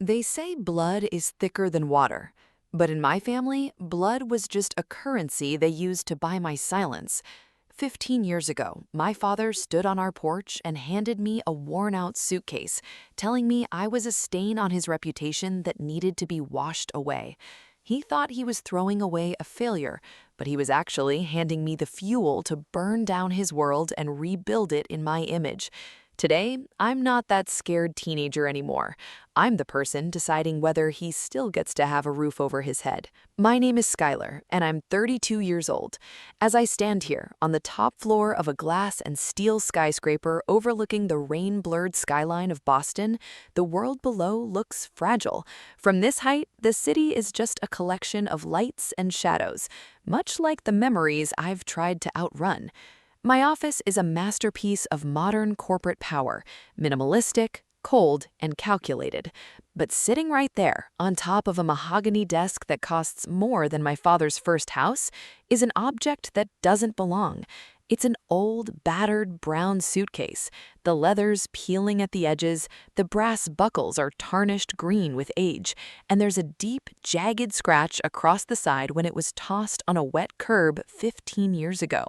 They say blood is thicker than water, but in my family, blood was just a currency they used to buy my silence. 15 years ago, my father stood on our porch and handed me a worn-out suitcase, telling me I was a stain on his reputation that needed to be washed away. He thought he was throwing away a failure, but he was actually handing me the fuel to burn down his world and rebuild it in my image. Today, I'm not that scared teenager anymore. I'm the person deciding whether he still gets to have a roof over his head. My name is Skylar, and I'm 32 years old. As I stand here on the top floor of a glass and steel skyscraper overlooking the rain-blurred skyline of Boston, the world below looks fragile. From this height, the city is just a collection of lights and shadows, much like the memories I've tried to outrun. My office is a masterpiece of modern corporate power, minimalistic, cold, and calculated. But sitting right there, on top of a mahogany desk that costs more than my father's first house, is an object that doesn't belong. It's an old, battered brown suitcase. The leather's peeling at the edges, the brass buckles are tarnished green with age, and there's a deep, jagged scratch across the side when it was tossed on a wet curb 15 years ago.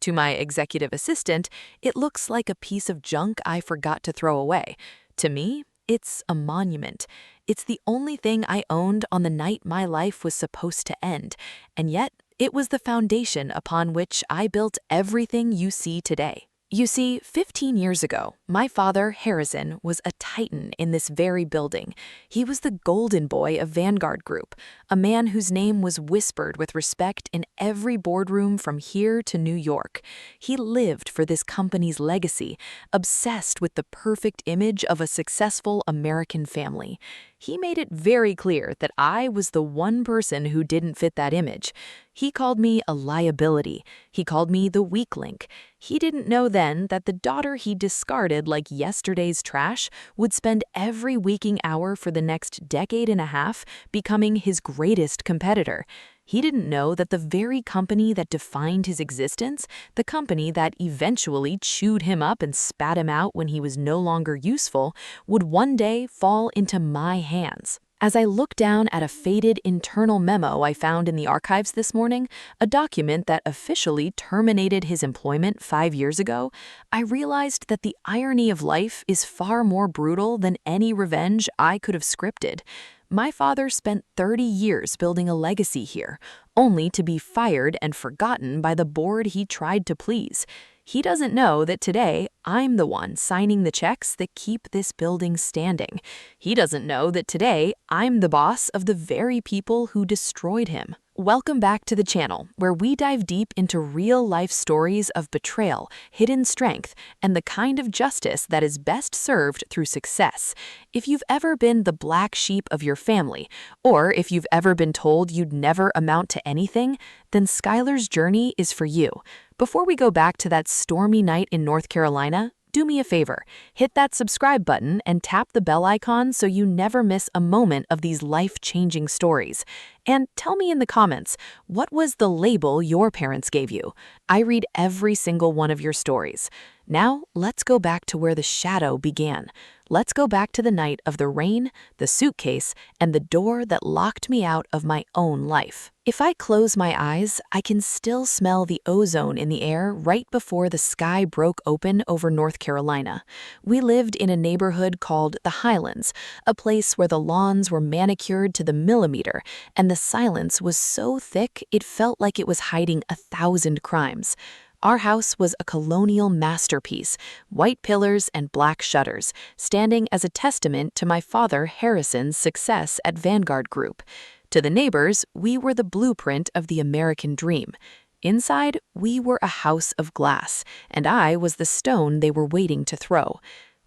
To my executive assistant, it looks like a piece of junk I forgot to throw away. To me, it's a monument. It's the only thing I owned on the night my life was supposed to end, and yet it was the foundation upon which I built everything you see today. You see, 15 years ago, my father, Harrison, was a titan in this very building. He was the golden boy of Vanguard Group, a man whose name was whispered with respect in every boardroom from here to New York. He lived for this company's legacy, obsessed with the perfect image of a successful American family. He made it very clear that I was the one person who didn't fit that image. He called me a liability. He called me the weak link. He didn't know then that the daughter he discarded like yesterday's trash would spend every waking hour for the next decade and a half becoming his greatest competitor. He didn't know that the very company that defined his existence, the company that eventually chewed him up and spat him out when he was no longer useful, would one day fall into my hands. As I look down at a faded internal memo I found in the archives this morning, a document that officially terminated his employment 5 years ago, I realized that the irony of life is far more brutal than any revenge I could have scripted. My father spent 30 years building a legacy here, only to be fired and forgotten by the board he tried to please. He doesn't know that today I'm the one signing the checks that keep this building standing. He doesn't know that today I'm the boss of the very people who destroyed him. Welcome back to the channel, where we dive deep into real-life stories of betrayal, hidden strength, and the kind of justice that is best served through success. If you've ever been the black sheep of your family, or if you've ever been told you'd never amount to anything, then Skylar's journey is for you. Before we go back to that stormy night in North Carolina, do me a favor, hit that subscribe button and tap the bell icon so you never miss a moment of these life-changing stories. And tell me in the comments, what was the label your parents gave you? I read every single one of your stories. Now, let's go back to where the shadow began. Let's go back to the night of the rain, the suitcase, and the door that locked me out of my own life. If I close my eyes, I can still smell the ozone in the air right before the sky broke open over North Carolina. We lived in a neighborhood called the Highlands, a place where the lawns were manicured to the millimeter, and the silence was so thick it felt like it was hiding 1,000 crimes. Our house was a colonial masterpiece, white pillars and black shutters, standing as a testament to my father Harrison's success at Vanguard Group. To the neighbors, we were the blueprint of the American dream. Inside, we were a house of glass, and I was the stone they were waiting to throw.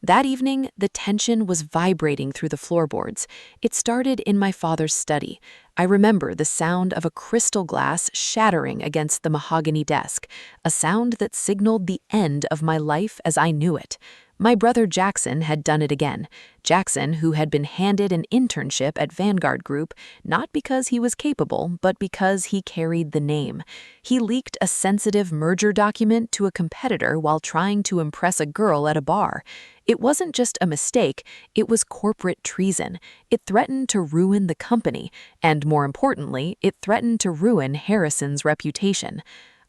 That evening, the tension was vibrating through the floorboards. It started in my father's study. I remember the sound of a crystal glass shattering against the mahogany desk, a sound that signaled the end of my life as I knew it. My brother Jackson had done it again. Jackson, who had been handed an internship at Vanguard Group, not because he was capable, but because he carried the name. He leaked a sensitive merger document to a competitor while trying to impress a girl at a bar. It wasn't just a mistake, it was corporate treason. It threatened to ruin the company, and more importantly, it threatened to ruin Harrison's reputation.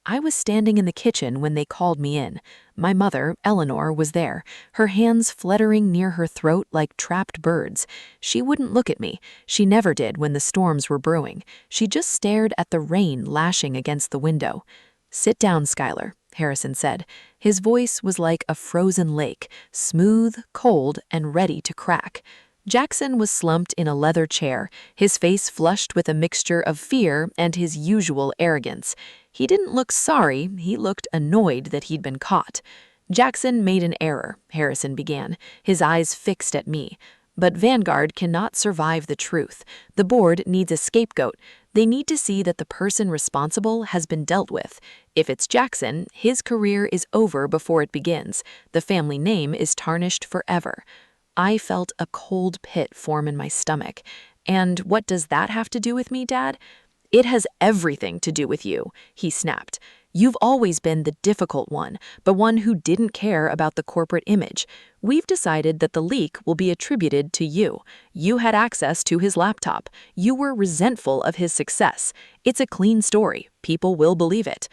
I was standing in the kitchen when they called me in. My mother, Eleanor, was there, her hands fluttering near her throat like trapped birds. She wouldn't look at me. She never did when the storms were brewing. She just stared at the rain lashing against the window. "Sit down, Schuyler," Harrison said. His voice was like a frozen lake, smooth, cold, and ready to crack. Jackson was slumped in a leather chair, his face flushed with a mixture of fear and his usual arrogance. He didn't look sorry, he looked annoyed that he'd been caught. "Jackson made an error," Harrison began, his eyes fixed at me. "But Vanguard cannot survive the truth. The board needs a scapegoat. They need to see that the person responsible has been dealt with. If it's Jackson, his career is over before it begins. The family name is tarnished forever." I felt a cold pit form in my stomach. "And what does that have to do with me, Dad?" "It has everything to do with you," he snapped. "You've always been the difficult one, the one who didn't care about the corporate image. We've decided that the leak will be attributed to you. You had access to his laptop. You were resentful of his success. It's a clean story. People will believe it."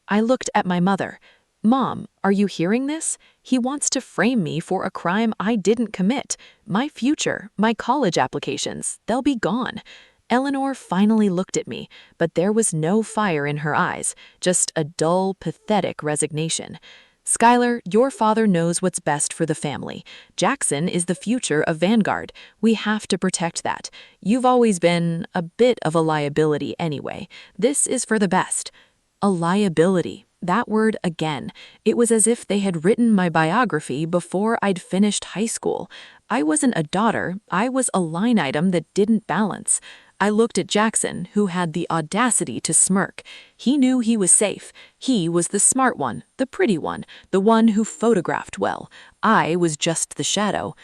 I looked at my mother. "Mom, are you hearing this? He wants to frame me for a crime I didn't commit. My future, my college applications, they'll be gone." Eleanor finally looked at me, but there was no fire in her eyes, just a dull, pathetic resignation. "Schuyler, your father knows what's best for the family. Jackson is the future of Vanguard. We have to protect that. You've always been a bit of a liability anyway. This is for the best." A liability. That word again. It was as if they had written my biography before I'd finished high school. I wasn't a daughter, I was a line item that didn't balance. I looked at Jackson, who had the audacity to smirk. He knew he was safe. He was the smart one, the pretty one, the one who photographed well. I was just the shadow.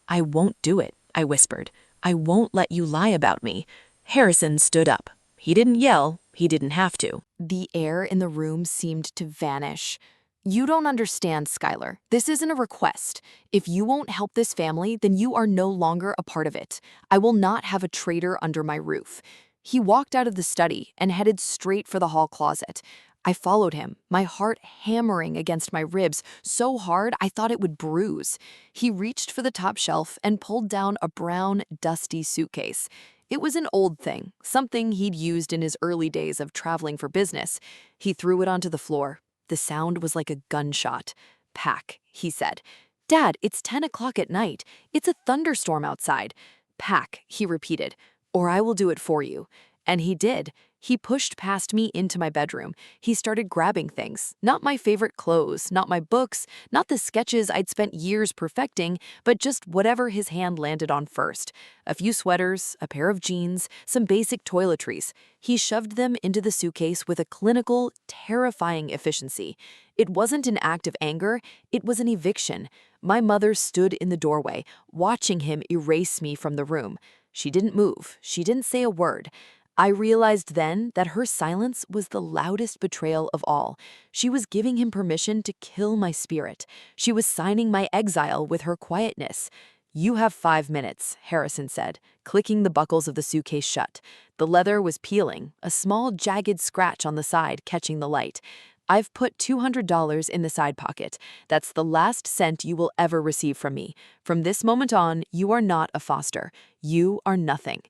"I won't do it," I whispered. "I won't let you lie about me." Harrison stood up. He didn't yell. He didn't have to. The air in the room seemed to vanish. "You don't understand, Schuyler. This isn't a request. If you won't help this family, then you are no longer a part of it. I will not have a traitor under my roof." He walked out of the study and headed straight for the hall closet. I followed him, my heart hammering against my ribs so hard I thought it would bruise. He reached for the top shelf and pulled down a brown, dusty suitcase. It was an old thing, something he'd used in his early days of traveling for business. He threw it onto the floor. The sound was like a gunshot. "Pack," he said. "Dad, it's 10 o'clock at night. It's a thunderstorm outside." "Pack," he repeated, "or I will do it for you." And he did. He pushed past me into my bedroom. He started grabbing things. Not my favorite clothes, not my books, not the sketches I'd spent years perfecting, but just whatever his hand landed on first. A few sweaters, a pair of jeans, some basic toiletries. He shoved them into the suitcase with a clinical, terrifying efficiency. It wasn't an act of anger, it was an eviction. My mother stood in the doorway, watching him erase me from the room. She didn't move. She didn't say a word. I realized then that her silence was the loudest betrayal of all. She was giving him permission to kill my spirit. She was signing my exile with her quietness. "You have 5 minutes," Harrison said, clicking the buckles of the suitcase shut. The leather was peeling, a small jagged scratch on the side catching the light. "I've put $200 in the side pocket. That's the last cent you will ever receive from me. From this moment on, you are not a foster. You are nothing."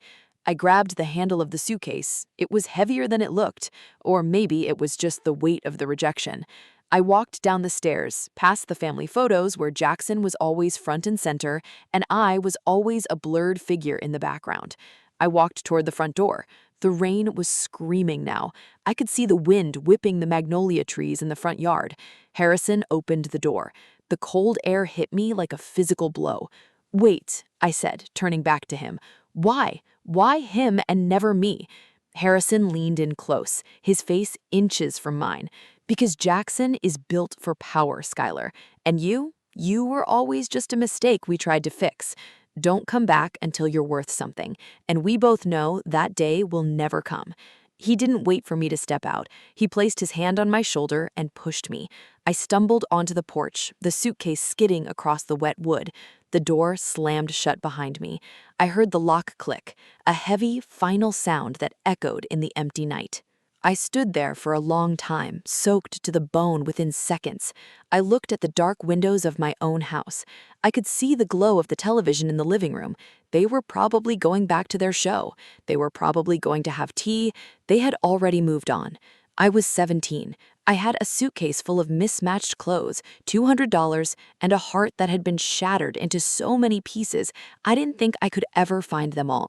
I grabbed the handle of the suitcase. It was heavier than it looked, or maybe it was just the weight of the rejection. I walked down the stairs, past the family photos where Jackson was always front and center, and I was always a blurred figure in the background. I walked toward the front door. The rain was screaming now. I could see the wind whipping the magnolia trees in the front yard. Harrison opened the door. The cold air hit me like a physical blow. "Wait," I said, turning back to him. "Why? Why him and never me?" Harrison leaned in close, his face inches from mine. "Because Jackson is built for power, Schuyler. And you You were always just a mistake we tried to fix. Don't come back until you're worth something. And we both know that day will never come. He didn't wait for me to step out. He placed his hand on my shoulder and pushed me. I stumbled onto the porch, the suitcase skidding across the wet wood. The door slammed shut behind me. I heard the lock click, a heavy, final sound that echoed in the empty night. I stood there for a long time, soaked to the bone within seconds. I looked at the dark windows of my own house. I could see the glow of the television in the living room. They were probably going back to their show. They were probably going to have tea. They had already moved on. I was 17. I had a suitcase full of mismatched clothes, $200, and a heart that had been shattered into so many pieces I didn't think I could ever find them all.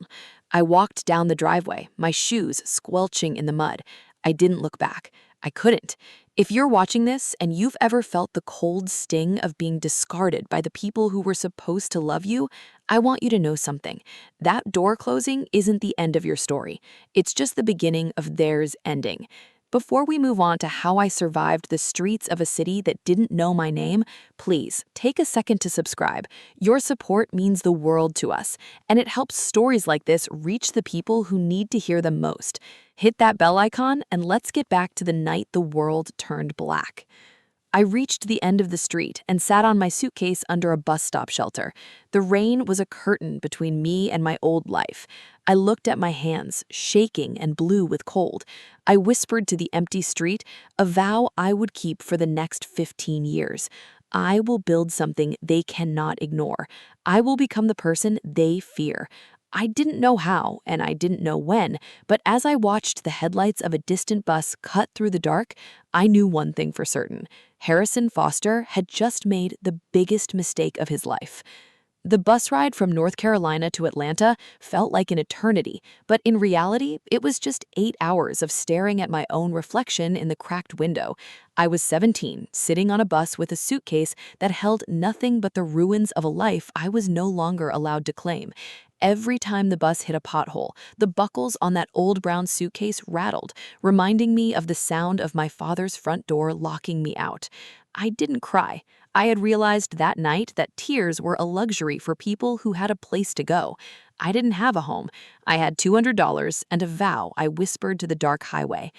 I walked down the driveway, my shoes squelching in the mud. I didn't look back. I couldn't. If you're watching this and you've ever felt the cold sting of being discarded by the people who were supposed to love you, I want you to know something. That door closing isn't the end of your story. It's just the beginning of theirs ending. Before we move on to how I survived the streets of a city that didn't know my name, please take a second to subscribe. Your support means the world to us, and it helps stories like this reach the people who need to hear them most. Hit that bell icon, and let's get back to the night the world turned black. I reached the end of the street and sat on my suitcase under a bus stop shelter. The rain was a curtain between me and my old life. I looked at my hands, shaking and blue with cold. I whispered to the empty street, a vow I would keep for the next 15 years. I will build something they cannot ignore. I will become the person they fear. I didn't know how, and I didn't know when, but as I watched the headlights of a distant bus cut through the dark, I knew one thing for certain. Harrison Foster had just made the biggest mistake of his life. The bus ride from North Carolina to Atlanta felt like an eternity, but in reality, it was just 8 hours of staring at my own reflection in the cracked window. I was 17, sitting on a bus with a suitcase that held nothing but the ruins of a life I was no longer allowed to claim. Every time the bus hit a pothole, the buckles on that old brown suitcase rattled, reminding me of the sound of my father's front door locking me out. I didn't cry. I had realized that night that tears were a luxury for people who had a place to go. I didn't have a home. I had $200 and a vow I whispered to the dark highway.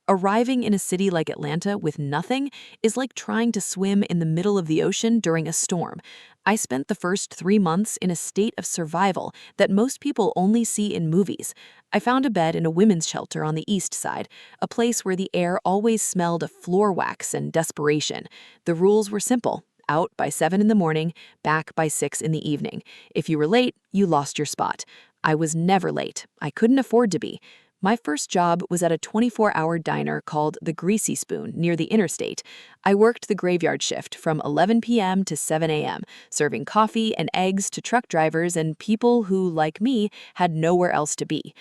Arriving in a city like Atlanta with nothing is like trying to swim in the middle of the ocean during a storm. I spent the first 3 months in a state of survival that most people only see in movies. I found a bed in a women's shelter on the east side, a place where the air always smelled of floor wax and desperation. The rules were simple. Out by 7 in the morning, back by 6 in the evening. If you were late, you lost your spot. I was never late. I couldn't afford to be. My first job was at a 24-hour diner called the Greasy Spoon near the interstate. I worked the graveyard shift from 11 p.m. to 7 a.m., serving coffee and eggs to truck drivers and people who, like me, had nowhere else to be.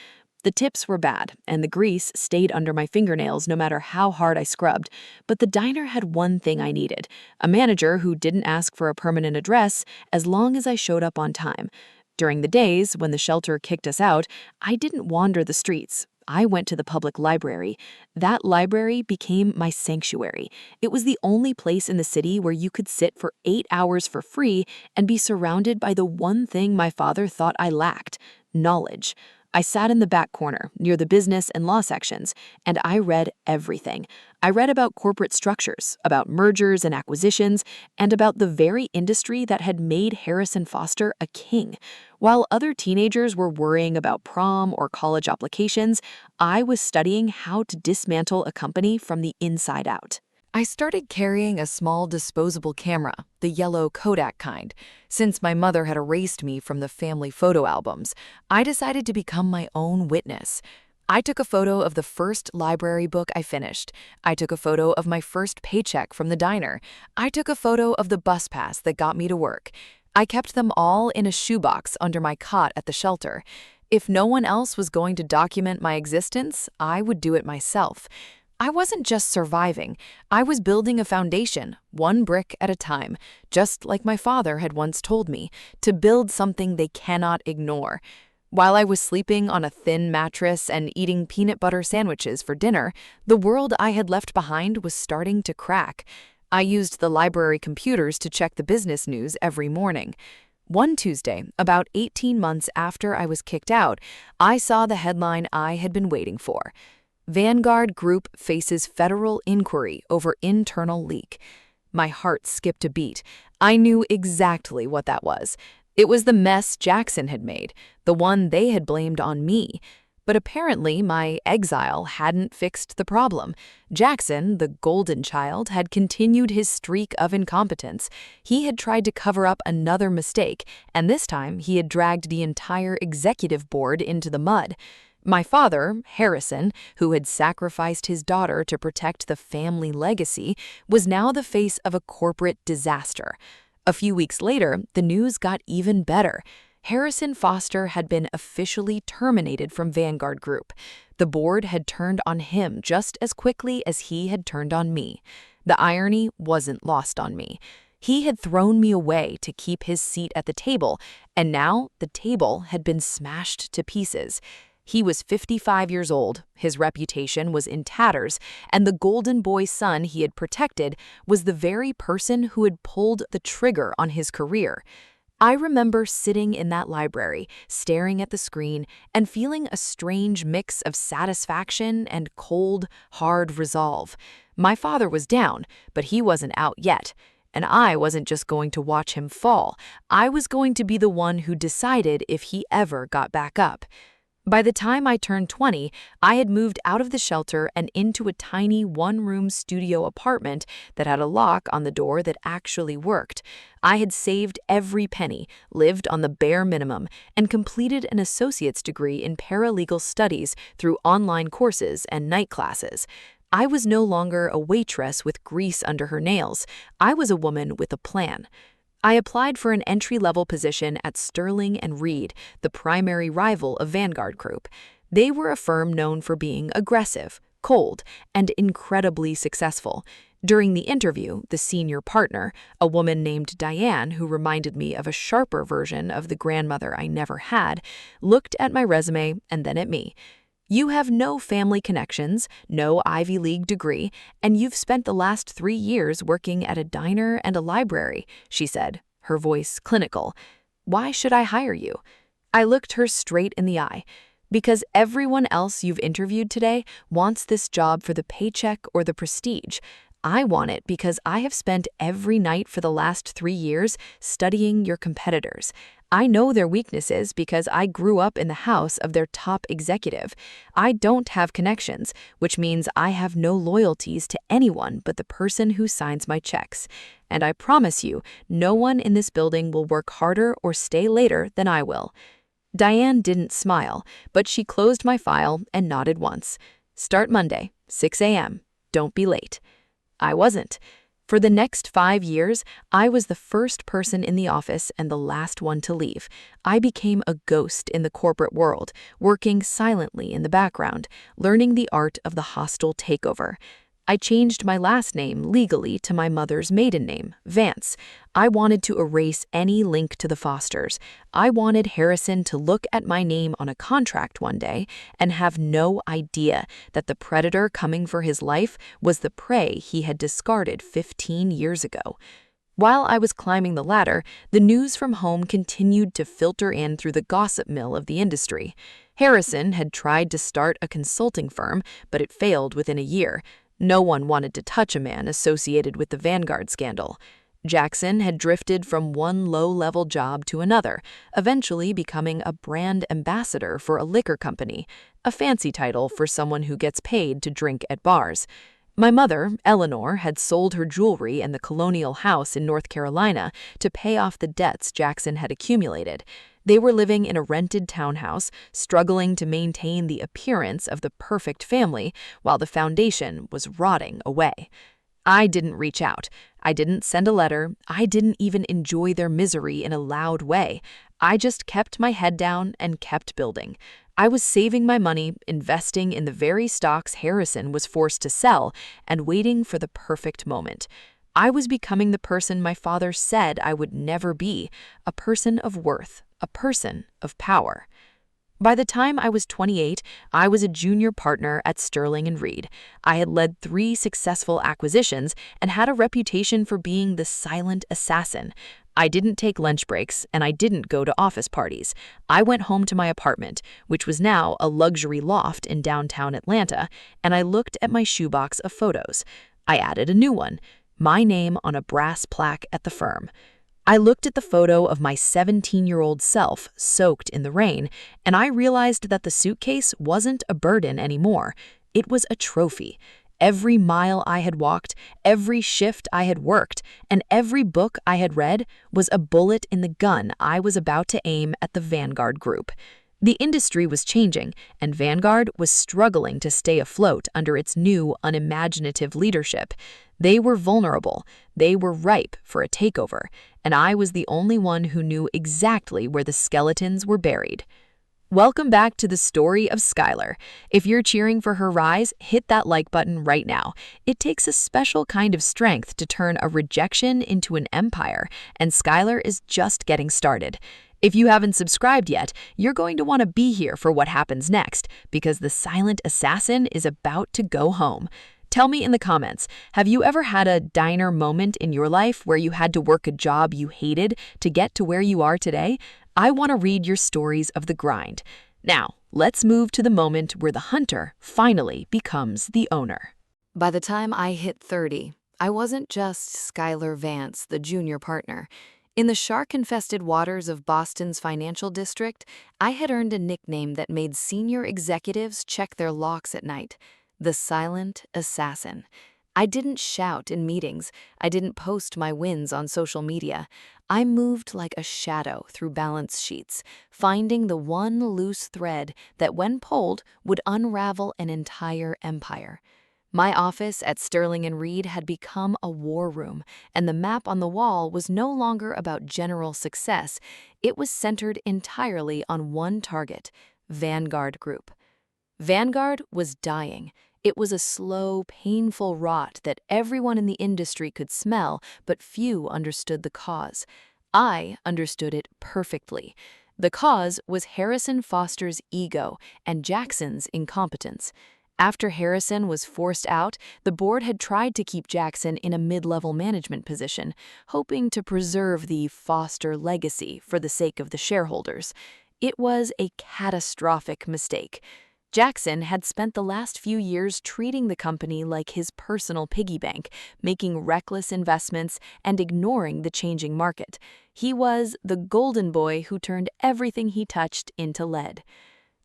The tips were bad, and the grease stayed under my fingernails no matter how hard I scrubbed, but the diner had one thing I needed, a manager who didn't ask for a permanent address as long as I showed up on time. During the days when the shelter kicked us out, I didn't wander the streets. I went to the public library. That library became my sanctuary. It was the only place in the city where you could sit for 8 hours for free and be surrounded by the one thing my father thought I lacked: knowledge. I sat in the back corner, near the business and law sections, and I read everything. I read about corporate structures, about mergers and acquisitions, and about the very industry that had made Harrison Foster a king. While other teenagers were worrying about prom or college applications, I was studying how to dismantle a company from the inside out. I started carrying a small disposable camera, the yellow Kodak kind. Since my mother had erased me from the family photo albums, I decided to become my own witness. I took a photo of the first library book I finished. I took a photo of my first paycheck from the diner. I took a photo of the bus pass that got me to work. I kept them all in a shoebox under my cot at the shelter. If no one else was going to document my existence, I would do it myself. I wasn't just surviving. I was building a foundation, one brick at a time, just like my father had once told me, to build something they cannot ignore. While I was sleeping on a thin mattress and eating peanut butter sandwiches for dinner, the world I had left behind was starting to crack. I used the library computers to check the business news every morning. One Tuesday, about 18 months after I was kicked out, I saw the headline I had been waiting for. Vanguard Group faces federal inquiry over internal leak. My heart skipped a beat. I knew exactly what that was. It was the mess Jackson had made, the one they had blamed on me. But apparently my exile hadn't fixed the problem. Jackson, the golden child, had continued his streak of incompetence. He had tried to cover up another mistake, and this time he had dragged the entire executive board into the mud. My father, Harrison, who had sacrificed his daughter to protect the family legacy, was now the face of a corporate disaster. A few weeks later, the news got even better. Harrison Foster had been officially terminated from Vanguard Group. The board had turned on him just as quickly as he had turned on me. The irony wasn't lost on me. He had thrown me away to keep his seat at the table, and now the table had been smashed to pieces. He was 55 years old, his reputation was in tatters, and the golden boy son he had protected was the very person who had pulled the trigger on his career. I remember sitting in that library, staring at the screen, and feeling a strange mix of satisfaction and cold, hard resolve. My father was down, but he wasn't out yet. And I wasn't just going to watch him fall. I was going to be the one who decided if he ever got back up. By the time I turned 20, I had moved out of the shelter and into a tiny one-room studio apartment that had a lock on the door that actually worked. I had saved every penny, lived on the bare minimum, and completed an associate's degree in paralegal studies through online courses and night classes. I was no longer a waitress with grease under her nails. I was a woman with a plan. I applied for an entry-level position at Sterling and Reed, the primary rival of Vanguard Group. They were a firm known for being aggressive, cold, and incredibly successful. During the interview, the senior partner, a woman named Diane who reminded me of a sharper version of the grandmother I never had, looked at my resume and then at me. "You have no family connections, no Ivy League degree, and you've spent the last 3 years working at a diner and a library," she said, her voice clinical. "Why should I hire you?" I looked her straight in the eye. "Because everyone else you've interviewed today wants this job for the paycheck or the prestige. I want it because I have spent every night for the last 3 years studying your competitors. I know their weaknesses because I grew up in the house of their top executive. I don't have connections, which means I have no loyalties to anyone but the person who signs my checks. And I promise you, no one in this building will work harder or stay later than I will." Diane didn't smile, but she closed my file and nodded once. "Start Monday, 6 a.m. Don't be late." I wasn't. For the next 5 years, I was the first person in the office and the last one to leave. I became a ghost in the corporate world, working silently in the background, learning the art of the hostile takeover. I changed my last name legally to my mother's maiden name, Vance. I wanted to erase any link to the Fosters. I wanted Harrison to look at my name on a contract one day and have no idea that the predator coming for his life was the prey he had discarded 15 years ago. While I was climbing the ladder, the news from home continued to filter in through the gossip mill of the industry. Harrison had tried to start a consulting firm, but it failed within a year. No one wanted to touch a man associated with the Vanguard scandal. Jackson had drifted from one low-level job to another, eventually becoming a brand ambassador for a liquor company, a fancy title for someone who gets paid to drink at bars. My mother, Eleanor, had sold her jewelry and the colonial house in North Carolina to pay off the debts Jackson had accumulated. They were living in a rented townhouse, struggling to maintain the appearance of the perfect family while the foundation was rotting away. I didn't reach out. I didn't send a letter. I didn't even enjoy their misery in a loud way. I just kept my head down and kept building. I was saving my money, investing in the very stocks Harrison was forced to sell, and waiting for the perfect moment. I was becoming the person my father said I would never be, a person of worth, a person of power. By the time I was 28, I was a junior partner at Sterling and Reed. I had led 3 successful acquisitions and had a reputation for being the silent assassin. I didn't take lunch breaks and I didn't go to office parties. I went home to my apartment, which was now a luxury loft in downtown Atlanta, and I looked at my shoebox of photos. I added a new one, my name on a brass plaque at the firm. I looked at the photo of my 17-year-old self soaked in the rain, and I realized that the suitcase wasn't a burden anymore. It was a trophy. Every mile I had walked, every shift I had worked, and every book I had read was a bullet in the gun I was about to aim at the Vanguard Group. The industry was changing, and Vanguard was struggling to stay afloat under its new, unimaginative leadership. They were vulnerable, they were ripe for a takeover, and I was the only one who knew exactly where the skeletons were buried. Welcome back to the story of Skylar. If you're cheering for her rise, hit that like button right now. It takes a special kind of strength to turn a rejection into an empire, and Skylar is just getting started. If you haven't subscribed yet, you're going to want to be here for what happens next, because the silent assassin is about to go home. Tell me in the comments, have you ever had a diner moment in your life where you had to work a job you hated to get to where you are today? I want to read your stories of the grind. Now, let's move to the moment where the hunter finally becomes the owner. By the time I hit 30, I wasn't just Skylar Vance, the junior partner. In the shark-infested waters of Boston's financial district, I had earned a nickname that made senior executives check their locks at night: the silent assassin. I didn't shout in meetings. I didn't post my wins on social media. I moved like a shadow through balance sheets, finding the one loose thread that, when pulled, would unravel an entire empire. My office at Sterling and Reed had become a war room, and the map on the wall was no longer about general success. It was centered entirely on one target: Vanguard Group. Vanguard was dying. It was a slow, painful rot that everyone in the industry could smell, but few understood the cause. I understood it perfectly. The cause was Harrison Foster's ego and Jackson's incompetence. After Harrison was forced out, the board had tried to keep Jackson in a mid-level management position, hoping to preserve the Foster legacy for the sake of the shareholders. It was a catastrophic mistake. Jackson had spent the last few years treating the company like his personal piggy bank, making reckless investments and ignoring the changing market. He was the golden boy who turned everything he touched into lead.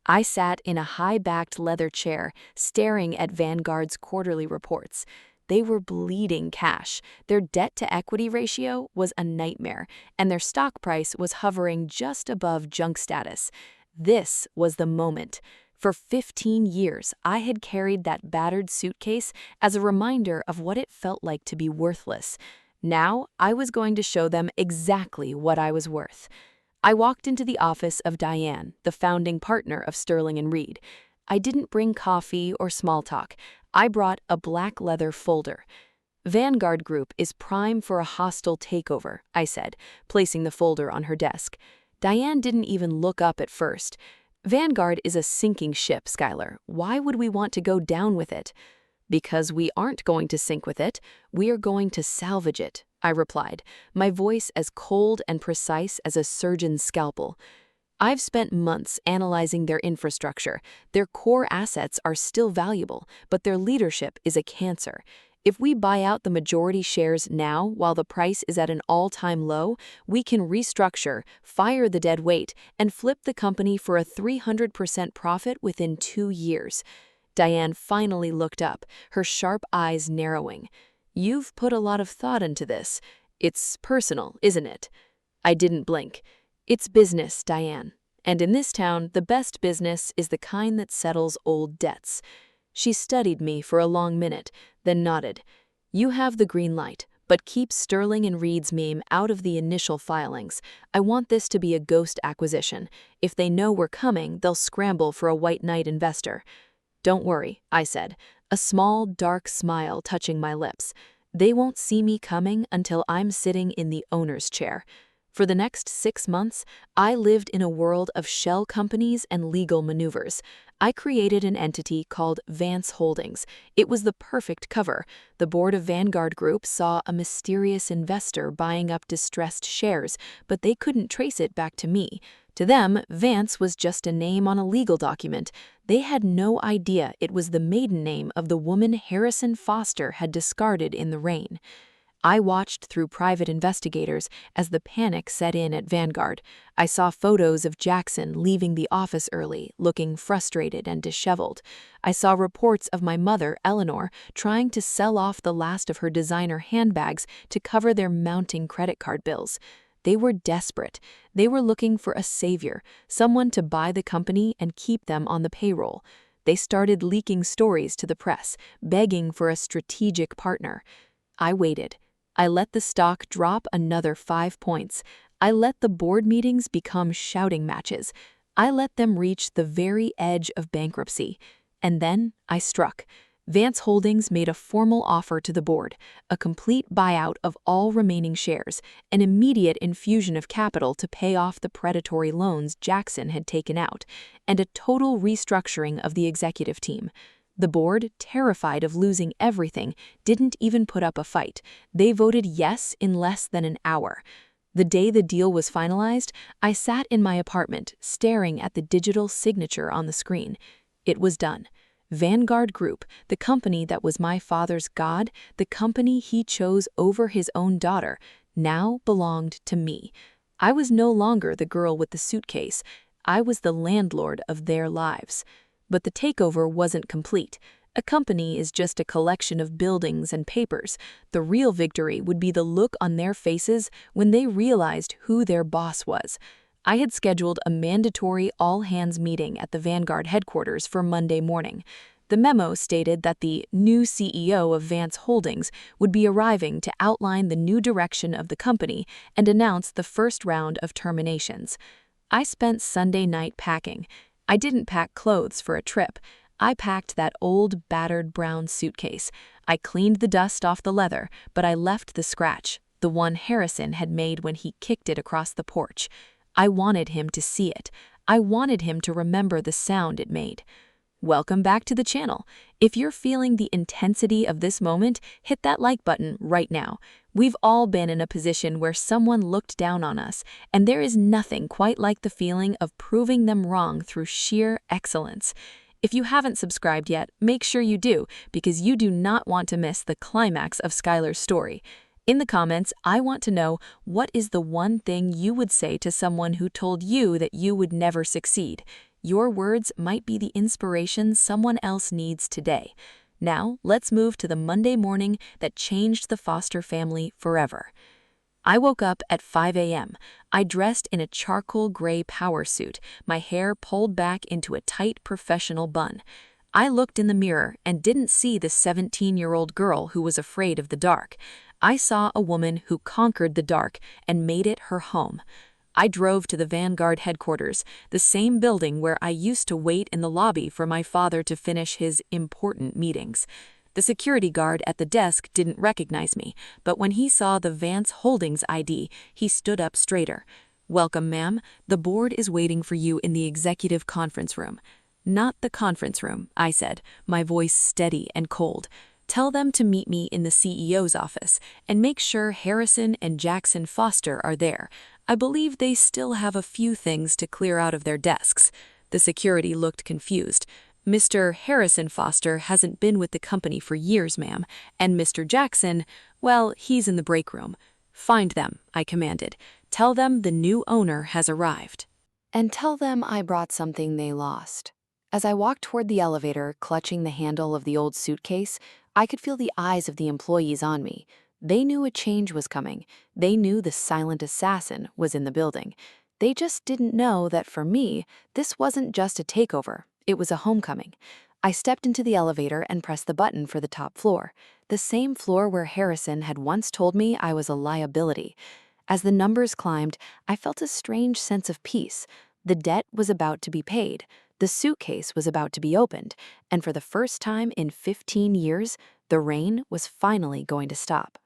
I sat in a high-backed leather chair, staring at Vanguard's quarterly reports. They were bleeding cash. Their debt-to-equity ratio was a nightmare, and their stock price was hovering just above junk status. This was the moment. For 15 years, I had carried that battered suitcase as a reminder of what it felt like to be worthless. Now, I was going to show them exactly what I was worth. I walked into the office of Diane, the founding partner of Sterling and Reed. I didn't bring coffee or small talk. I brought a black leather folder. Vanguard Group is prime for a hostile takeover, I said, placing the folder on her desk. Diane didn't even look up at first. Vanguard is a sinking ship, Skylar. Why would we want to go down with it? Because we aren't going to sink with it. We are going to salvage it, I replied, my voice as cold and precise as a surgeon's scalpel. I've spent months analyzing their infrastructure. Their core assets are still valuable, but their leadership is a cancer. If we buy out the majority shares now while the price is at an all-time low, we can restructure, fire the dead weight, and flip the company for a 300% profit within 2 years. Diane finally looked up, her sharp eyes narrowing. You've put a lot of thought into this. It's personal, isn't it? I didn't blink. It's business, Diane. And in this town, the best business is the kind that settles old debts. She studied me for a long minute, then nodded. You have the green light, but keep Sterling and Reed's meme out of the initial filings. I want this to be a ghost acquisition. If they know we're coming, they'll scramble for a white knight investor. Don't worry, I said, a small, dark smile touching my lips. They won't see me coming until I'm sitting in the owner's chair. For the next 6 months, I lived in a world of shell companies and legal maneuvers. I created an entity called Vance Holdings. It was the perfect cover. The board of Vanguard Group saw a mysterious investor buying up distressed shares, but they couldn't trace it back to me. To them, Vance was just a name on a legal document. They had no idea it was the maiden name of the woman Harrison Foster had discarded in the rain. I watched through private investigators as the panic set in at Vanguard. I saw photos of Jackson leaving the office early, looking frustrated and disheveled. I saw reports of my mother, Eleanor, trying to sell off the last of her designer handbags to cover their mounting credit card bills. They were desperate. They were looking for a savior, someone to buy the company and keep them on the payroll. They started leaking stories to the press, begging for a strategic partner. I waited. I let the stock drop another 5 points. I let the board meetings become shouting matches. I let them reach the very edge of bankruptcy. And then I struck. Vance Holdings made a formal offer to the board, a complete buyout of all remaining shares, an immediate infusion of capital to pay off the predatory loans Jackson had taken out, and a total restructuring of the executive team. The board, terrified of losing everything, didn't even put up a fight. They voted yes in less than an hour. The day the deal was finalized, I sat in my apartment, staring at the digital signature on the screen. It was done. Vanguard Group, the company that was my father's god, the company he chose over his own daughter, now belonged to me. I was no longer the girl with the suitcase. I was the landlord of their lives. But the takeover wasn't complete. A company is just a collection of buildings and papers. The real victory would be the look on their faces when they realized who their boss was. I had scheduled a mandatory all-hands meeting at the Vanguard headquarters for Monday morning. The memo stated that the new CEO of Vance Holdings would be arriving to outline the new direction of the company and announce the first round of terminations. I spent Sunday night packing. I didn't pack clothes for a trip. I packed that old, battered brown suitcase. I cleaned the dust off the leather, but I left the scratch, the one Harrison had made when he kicked it across the porch. I wanted him to see it. I wanted him to remember the sound it made. Welcome back to the channel. If you're feeling the intensity of this moment, hit that like button right now. We've all been in a position where someone looked down on us, and there is nothing quite like the feeling of proving them wrong through sheer excellence. If you haven't subscribed yet, make sure you do, because you do not want to miss the climax of Skylar's story. In the comments, I want to know, what is the one thing you would say to someone who told you that you would never succeed? Your words might be the inspiration someone else needs today. Now, let's move to the Monday morning that changed the Foster family forever. I woke up at 5 a.m. I dressed in a charcoal gray power suit, my hair pulled back into a tight professional bun. I looked in the mirror and didn't see the 17-year-old girl who was afraid of the dark. I saw a woman who conquered the dark and made it her home. I drove to the Vanguard headquarters, the same building where I used to wait in the lobby for my father to finish his important meetings. The security guard at the desk didn't recognize me, but when he saw the Vance Holdings ID, he stood up straighter. "Welcome, ma'am. The board is waiting for you in the executive conference room." "Not the conference room," I said, my voice steady and cold. "Tell them to meet me in the CEO's office, and make sure Harrison and Jackson Foster are there. I believe they still have a few things to clear out of their desks." The security looked confused. "Mr. Harrison Foster hasn't been with the company for years, ma'am, and Mr. Jackson, well, he's in the break room." "Find them," I commanded. "Tell them the new owner has arrived." And tell them I brought something they lost. As I walked toward the elevator, clutching the handle of the old suitcase, I could feel the eyes of the employees on me. They knew a change was coming. They knew the silent assassin was in the building. They just didn't know that for me, this wasn't just a takeover, it was a homecoming. I stepped into the elevator and pressed the button for the top floor, the same floor where Harrison had once told me I was a liability. As the numbers climbed, I felt a strange sense of peace. The debt was about to be paid. The suitcase was about to be opened, and for the first time in 15 years, the rain was finally going to stop.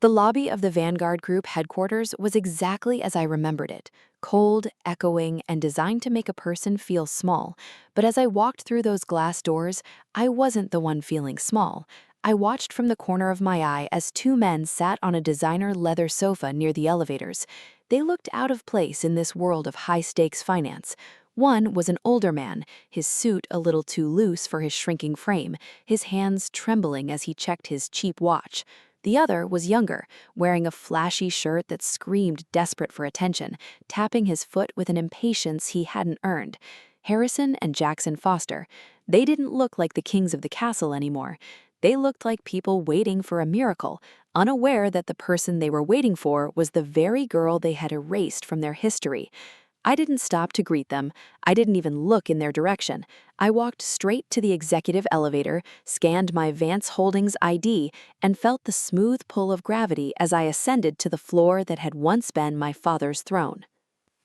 The lobby of the Vanguard Group headquarters was exactly as I remembered it, cold, echoing, and designed to make a person feel small. But as I walked through those glass doors, I wasn't the one feeling small. I watched from the corner of my eye as two men sat on a designer leather sofa near the elevators. They looked out of place in this world of high-stakes finance. One was an older man, his suit a little too loose for his shrinking frame, his hands trembling as he checked his cheap watch. The other was younger, wearing a flashy shirt that screamed desperate for attention, tapping his foot with an impatience he hadn't earned. Harrison and Jackson Foster. They didn't look like the kings of the castle anymore. They looked like people waiting for a miracle, unaware that the person they were waiting for was the very girl they had erased from their history. I didn't stop to greet them. I didn't even look in their direction. I walked straight to the executive elevator, scanned my Vance Holdings ID, and felt the smooth pull of gravity as I ascended to the floor that had once been my father's throne.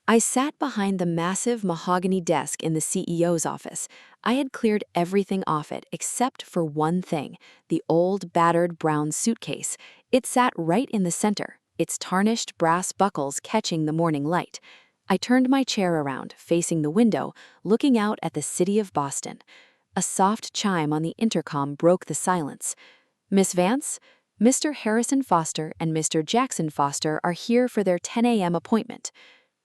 I sat behind the massive mahogany desk in the CEO's office. I had cleared everything off it except for one thing, the old, battered brown suitcase. It sat right in the center, its tarnished brass buckles catching the morning light. I turned my chair around, facing the window, looking out at the city of Boston. A soft chime on the intercom broke the silence. "Miss Vance, Mr. Harrison Foster and Mr. Jackson Foster are here for their 10 a.m. appointment."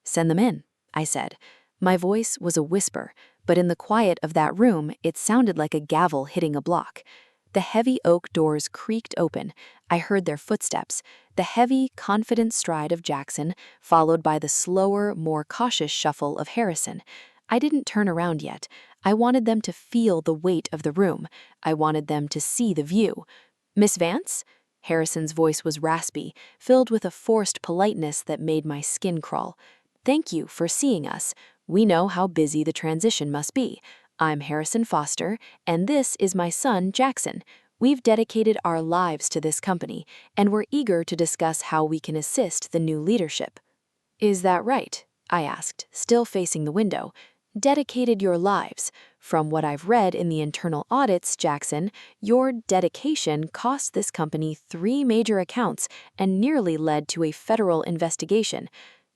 "Send them in," I said. My voice was a whisper, but in the quiet of that room, it sounded like a gavel hitting a block. The heavy oak doors creaked open. I heard their footsteps, the heavy, confident stride of Jackson, followed by the slower, more cautious shuffle of Harrison. I didn't turn around yet. I wanted them to feel the weight of the room. I wanted them to see the view. "Miss Vance?" Harrison's voice was raspy, filled with a forced politeness that made my skin crawl. "Thank you for seeing us. We know how busy the transition must be. I'm Harrison Foster, and this is my son, Jackson. We've dedicated our lives to this company, and we're eager to discuss how we can assist the new leadership." "Is that right?" I asked, still facing the window. "Dedicated your lives. From what I've read in the internal audits, Jackson, your dedication cost this company 3 major accounts and nearly led to a federal investigation."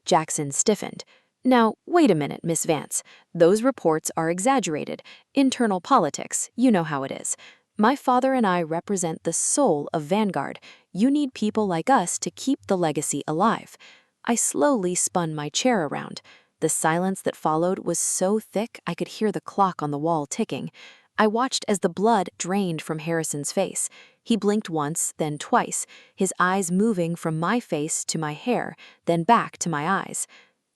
Jackson stiffened. "Now, wait a minute, Miss Vance. Those reports are exaggerated. Internal politics, you know how it is. My father and I represent the soul of Vanguard. You need people like us to keep the legacy alive." I slowly spun my chair around. The silence that followed was so thick I could hear the clock on the wall ticking. I watched as the blood drained from Harrison's face. He blinked once, then twice, his eyes moving from my face to my hair, then back to my eyes.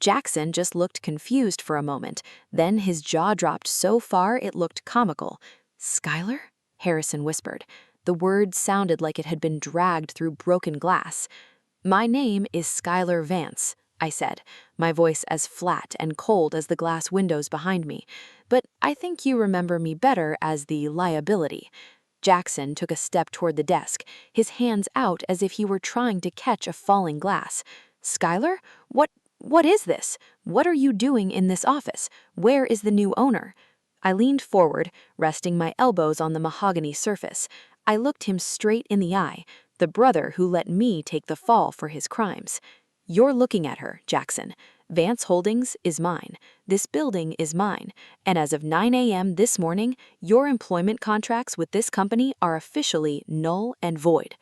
Jackson just looked confused for a moment, then his jaw dropped so far it looked comical. "Skylar?" Harrison whispered. The word sounded like it had been dragged through broken glass. "My name is Skylar Vance," I said, my voice as flat and cold as the glass windows behind me. "But I think you remember me better as the liability." Jackson took a step toward the desk, his hands out as if he were trying to catch a falling glass. "Skylar? What is this? What are you doing in this office? Where is the new owner?" I leaned forward, resting my elbows on the mahogany surface. I looked him straight in the eye, the brother who let me take the fall for his crimes. "You're looking at her, Jackson. Vance Holdings is mine. This building is mine. And as of 9 a.m. this morning, your employment contracts with this company are officially null and void."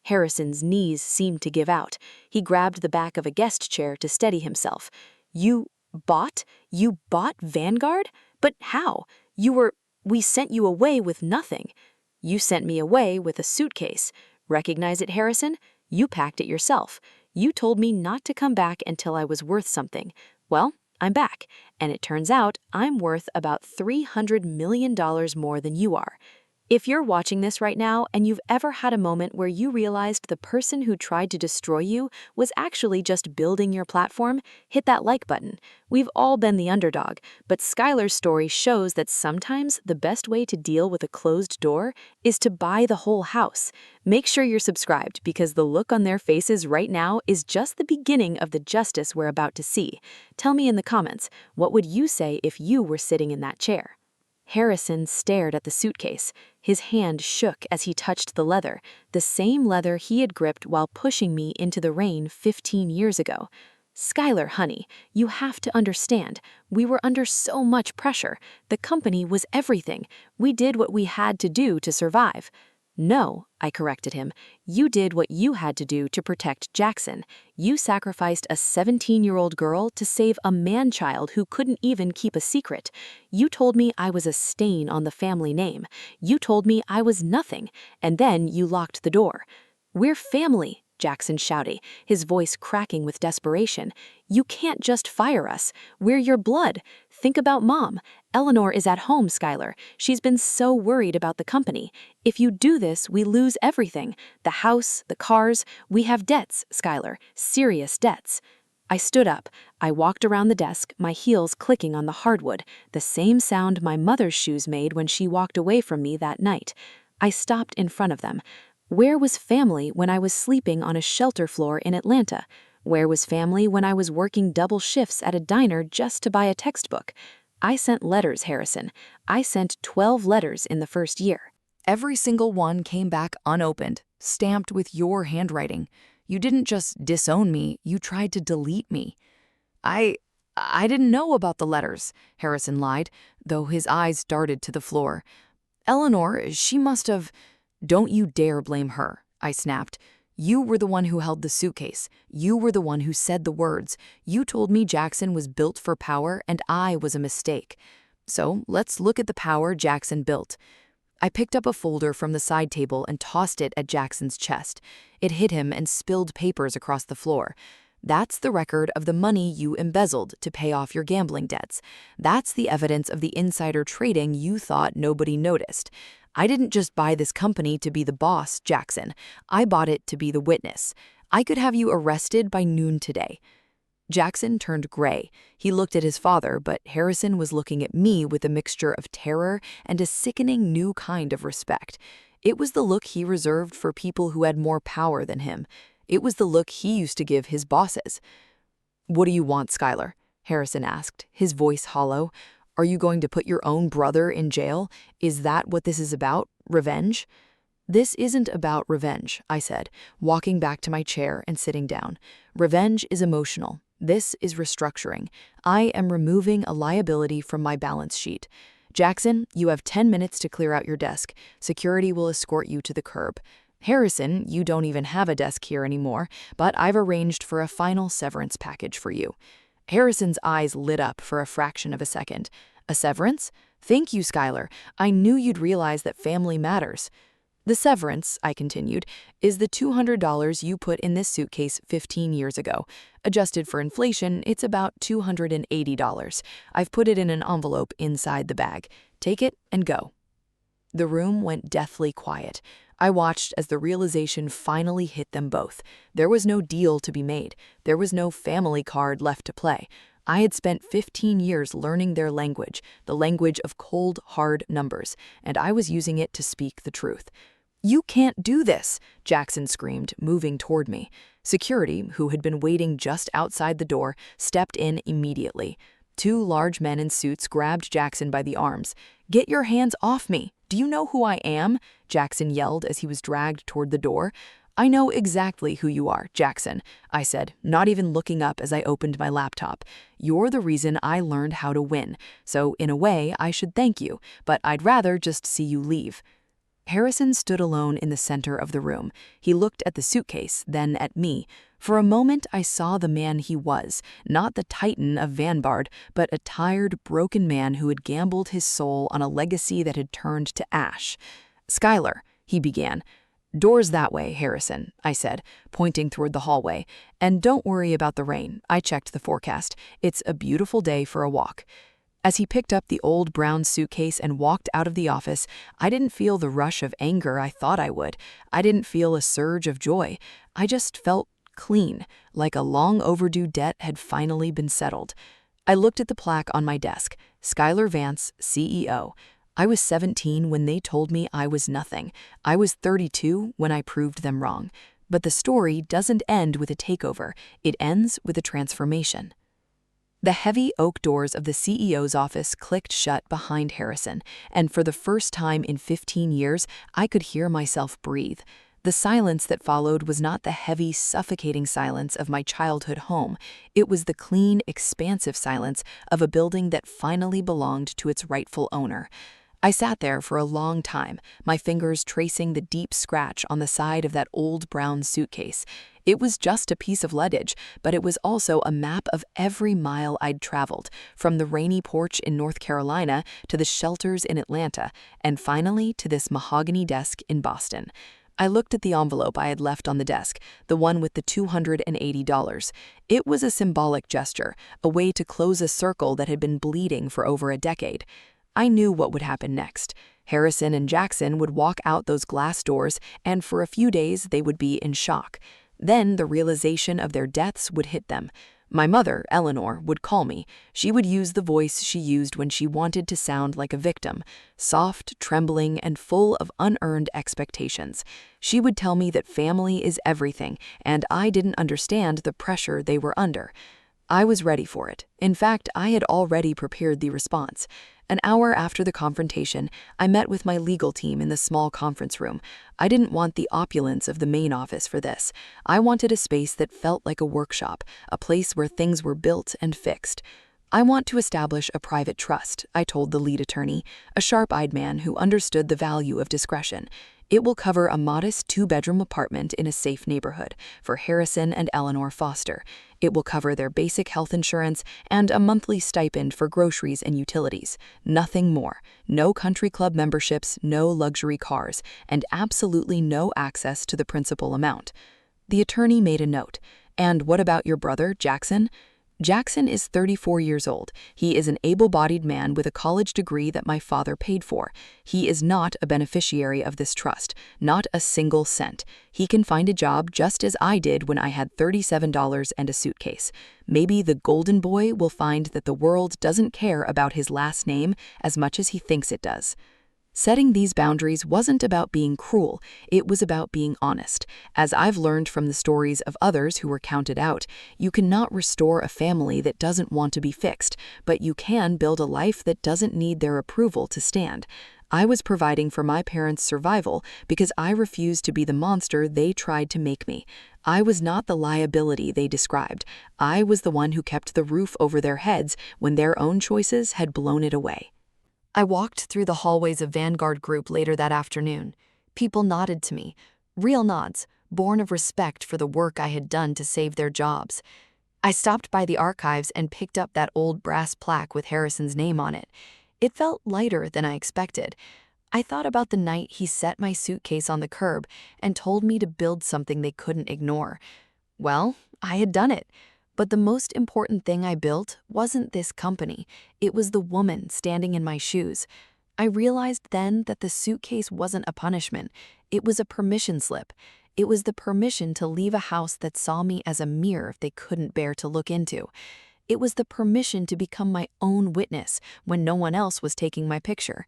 Harrison's knees seemed to give out. He grabbed the back of a guest chair to steady himself. You bought Vanguard? But how? We sent you away with nothing." "You sent me away with a suitcase. Recognize it, Harrison? You packed it yourself. You told me not to come back until I was worth something. Well, I'm back, and it turns out I'm worth about $300 million more than you are. If you're watching this right now and you've ever had a moment where you realized the person who tried to destroy you was actually just building your platform, hit that like button. We've all been the underdog, but Skylar's story shows that sometimes the best way to deal with a closed door is to buy the whole house. Make sure you're subscribed because the look on their faces right now is just the beginning of the justice we're about to see. Tell me in the comments, what would you say if you were sitting in that chair? Harrison stared at the suitcase. His hand shook as he touched the leather, the same leather he had gripped while pushing me into the rain 15 years ago. Skylar, honey, you have to understand. We were under so much pressure. The company was everything. We did what we had to do to survive. No, I corrected him. You did what you had to do to protect Jackson. You sacrificed a 17-year-old girl to save a man-child who couldn't even keep a secret. You told me I was a stain on the family name. You told me I was nothing, and then you locked the door. We're family, Jackson shouted, his voice cracking with desperation. You can't just fire us. We're your blood. Think about Mom. Eleanor is at home, Skylar. She's been so worried about the company. If you do this, we lose everything. The house, the cars. We have debts, Skylar. Serious debts. I stood up. I walked around the desk, my heels clicking on the hardwood, the same sound my mother's shoes made when she walked away from me that night. I stopped in front of them. Where was family when I was sleeping on a shelter floor in Atlanta? Where was family when I was working double shifts at a diner just to buy a textbook? I sent letters, Harrison. I sent 12 letters in the first year. Every single one came back unopened, stamped with your handwriting. You didn't just disown me, you tried to delete me. I didn't know about the letters, Harrison lied, though his eyes darted to the floor. Eleanor, she must have... Don't you dare blame her, I snapped. You were the one who held the suitcase. You were the one who said the words. You told me Jackson was built for power and I was a mistake. So let's look at the power Jackson built. I picked up a folder from the side table and tossed it at Jackson's chest. It hit him and spilled papers across the floor. That's the record of the money you embezzled to pay off your gambling debts. That's the evidence of the insider trading you thought nobody noticed. I didn't just buy this company to be the boss, Jackson. I bought it to be the witness. I could have you arrested by noon today. Jackson turned gray. He looked at his father, but Harrison was looking at me with a mixture of terror and a sickening new kind of respect. It was the look he reserved for people who had more power than him. It was the look he used to give his bosses. "What do you want, Skylar?" Harrison asked, his voice hollow. "Are you going to put your own brother in jail? Is that what this is about? Revenge?" "This isn't about revenge," I said, walking back to my chair and sitting down. "Revenge is emotional. This is restructuring. I am removing a liability from my balance sheet. Jackson, you have 10 minutes to clear out your desk. Security will escort you to the curb. Harrison, you don't even have a desk here anymore, but I've arranged for a final severance package for you." Harrison's eyes lit up for a fraction of a second. "A severance? Thank you, Skylar. I knew you'd realize that family matters." "The severance," I continued, "is the $200 you put in this suitcase 15 years ago. Adjusted for inflation, it's about $280. I've put it in an envelope inside the bag. Take it and go." The room went deathly quiet. I watched as the realization finally hit them both. There was no deal to be made. There was no family card left to play. I had spent 15 years learning their language, the language of cold, hard numbers, and I was using it to speak the truth. "You can't do this," Jackson screamed, moving toward me. Security, who had been waiting just outside the door, stepped in immediately. Two large men in suits grabbed Jackson by the arms. "Get your hands off me! Do you know who I am?" Jackson yelled as he was dragged toward the door. "I know exactly who you are, Jackson," I said, not even looking up as I opened my laptop. "You're the reason I learned how to win, so in a way I should thank you, but I'd rather just see you leave." Harrison stood alone in the center of the room. He looked at the suitcase, then at me. For a moment I saw the man he was, not the titan of Vanguard, but a tired, broken man who had gambled his soul on a legacy that had turned to ash. "Skylar," he began. "Doors that way, Harrison," I said, pointing toward the hallway. "And don't worry about the rain. I checked the forecast. It's a beautiful day for a walk." As he picked up the old brown suitcase and walked out of the office, I didn't feel the rush of anger I thought I would. I didn't feel a surge of joy. I just felt clean, like a long overdue debt had finally been settled. I looked at the plaque on my desk, Skylar Vance, CEO. I was 17 when they told me I was nothing. I was 32 when I proved them wrong. But the story doesn't end with a takeover. It ends with a transformation. The heavy oak doors of the CEO's office clicked shut behind Harrison, and for the first time in 15 years, I could hear myself breathe. The silence that followed was not the heavy, suffocating silence of my childhood home. It was the clean, expansive silence of a building that finally belonged to its rightful owner. I sat there for a long time, my fingers tracing the deep scratch on the side of that old brown suitcase. It was just a piece of luggage, but it was also a map of every mile I'd traveled, from the rainy porch in North Carolina to the shelters in Atlanta, and finally to this mahogany desk in Boston. I looked at the envelope I had left on the desk, the one with the $280. It was a symbolic gesture, a way to close a circle that had been bleeding for over a decade. I knew what would happen next. Harrison and Jackson would walk out those glass doors, and for a few days they would be in shock. Then the realization of their deaths would hit them. My mother, Eleanor, would call me. She would use the voice she used when she wanted to sound like a victim, soft, trembling, and full of unearned expectations. She would tell me that family is everything, and I didn't understand the pressure they were under. I was ready for it. In fact, I had already prepared the response. An hour after the confrontation, I met with my legal team in the small conference room. I didn't want the opulence of the main office for this. I wanted a space that felt like a workshop, a place where things were built and fixed. I want to establish a private trust, I told the lead attorney, a sharp-eyed man who understood the value of discretion. It will cover a modest two-bedroom apartment in a safe neighborhood for Harrison and Eleanor Foster. It will cover their basic health insurance and a monthly stipend for groceries and utilities. Nothing more. No country club memberships, no luxury cars, and absolutely no access to the principal amount. The attorney made a note. And what about your brother, Jackson? Jackson is 34 years old. He is an able-bodied man with a college degree that my father paid for. He is not a beneficiary of this trust, not a single cent. He can find a job just as I did when I had $37 and a suitcase. Maybe the golden boy will find that the world doesn't care about his last name as much as he thinks it does. Setting these boundaries wasn't about being cruel, it was about being honest. As I've learned from the stories of others who were counted out, you cannot restore a family that doesn't want to be fixed, but you can build a life that doesn't need their approval to stand. I was providing for my parents' survival because I refused to be the monster they tried to make me. I was not the liability they described. I was the one who kept the roof over their heads when their own choices had blown it away. I walked through the hallways of Vanguard Group later that afternoon. People nodded to me, real nods, born of respect for the work I had done to save their jobs. I stopped by the archives and picked up that old brass plaque with Harrison's name on it. It felt lighter than I expected. I thought about the night he set my suitcase on the curb and told me to build something they couldn't ignore. Well, I had done it. But the most important thing I built wasn't this company. It was the woman standing in my shoes. I realized then that the suitcase wasn't a punishment. It was a permission slip. It was the permission to leave a house that saw me as a mirror they couldn't bear to look into. It was the permission to become my own witness when no one else was taking my picture.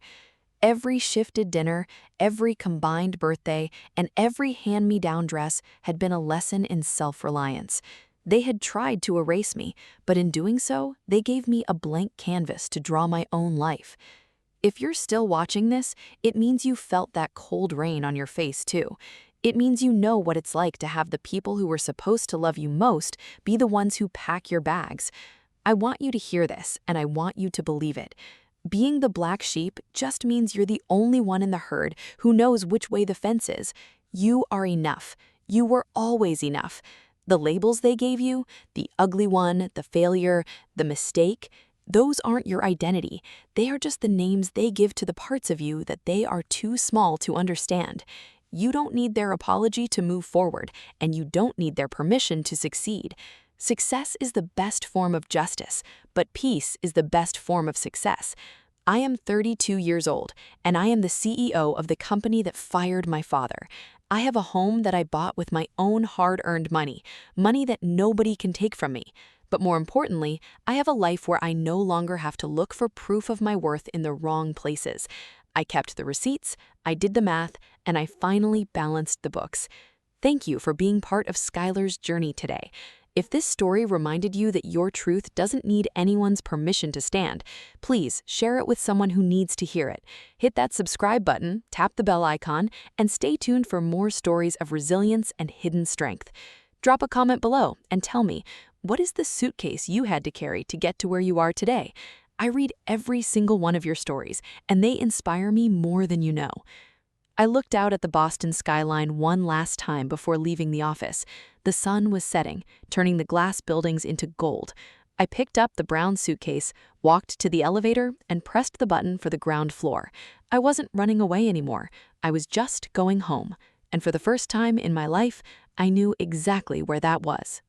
Every shifted dinner, every combined birthday, and every hand-me-down dress had been a lesson in self-reliance. They had tried to erase me, but in doing so, they gave me a blank canvas to draw my own life. If you're still watching this, it means you felt that cold rain on your face too. It means you know what it's like to have the people who were supposed to love you most be the ones who pack your bags. I want you to hear this, and I want you to believe it. Being the black sheep just means you're the only one in the herd who knows which way the fence is. You are enough. You were always enough. The labels they gave you, the ugly one, the failure, the mistake, those aren't your identity. They are just the names they give to the parts of you that they are too small to understand. You don't need their apology to move forward, and you don't need their permission to succeed. Success is the best form of justice, but peace is the best form of success. I am 32 years old, and I am the CEO of the company that fired my father. I have a home that I bought with my own hard-earned money, money that nobody can take from me. But more importantly, I have a life where I no longer have to look for proof of my worth in the wrong places. I kept the receipts, I did the math, and I finally balanced the books. Thank you for being part of Skylar's journey today. If this story reminded you that your truth doesn't need anyone's permission to stand, please share it with someone who needs to hear it. Hit that subscribe button, tap the bell icon, and stay tuned for more stories of resilience and hidden strength. Drop a comment below and tell me, what is the suitcase you had to carry to get to where you are today? I read every single one of your stories, and they inspire me more than you know. I looked out at the Boston skyline one last time before leaving the office. The sun was setting, turning the glass buildings into gold. I picked up the brown suitcase, walked to the elevator, and pressed the button for the ground floor. I wasn't running away anymore. I was just going home. And for the first time in my life, I knew exactly where that was.